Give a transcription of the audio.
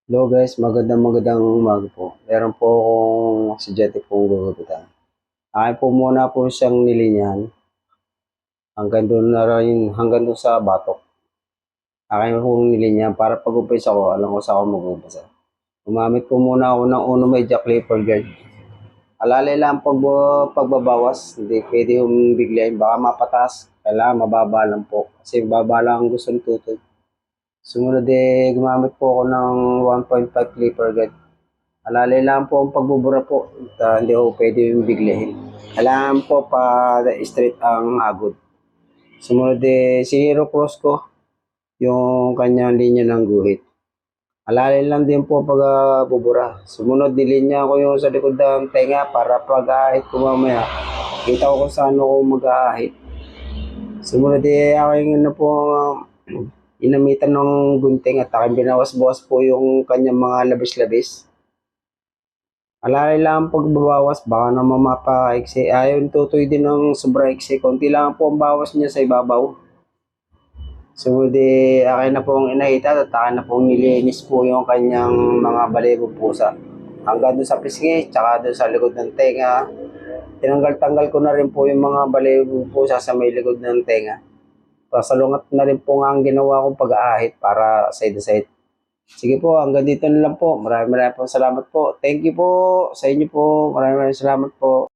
Hello guys, magandang umaga po. Meron po akong suggesti pong gugupitan. Akin po muna po siyang nilinyan hanggang doon na rin, hanggang doon sa batok. Akin po nilinyan para pag-upis ako, alam ko sa ako mag-upisa. Gumamit po muna ako ng Uno Media Clipper Guard. Alalay lang pagbabawas, hindi pwede yung biglayin, baka mapataas. Kailangan mababa lang po, kasi baba lang ang gusto ng tutoy. Sumunod gumamit po ako ng 1.5 clipper guard. Alalay lang po ang pagbubura po. Hindi ko pwede yung biglahin. Kailangan po pa straight ang agod. Sumunod si Hero Cross ko, yung kanyang linya ng guhit. Alalay lang din po pag bubura. Sumunod nilinya ko yung sa likod ng tenga para pag ahit ko mamaya. Kita ko kung saan ako mag-ahit. Sumunod ako yung ano po, inamitan ng gunting at aking binawas-bawas po yung kanyang mga labis-labis. Alalay lang ang pagbabawas, baka naman mapaka-iksi. Ayaw tutoy din ng sobra iksi. Konti lang po ang bawas niya sa ibabaw. So, akin na pong inahita at akin na pong nilinis po yung kanyang mga balibong pusa. Hanggang doon sa pisngi, tsaka doon sa likod ng tenga. Tinanggal-tanggal ko na rin po yung mga balibong pusa sa may likod ng tenga. Pasalungat na rin po nga ang ginawa kong pag-aahit para side-side. Sige po, hanggang dito na lang po. Maraming po salamat po. Thank you po sa inyo po. Maraming salamat po.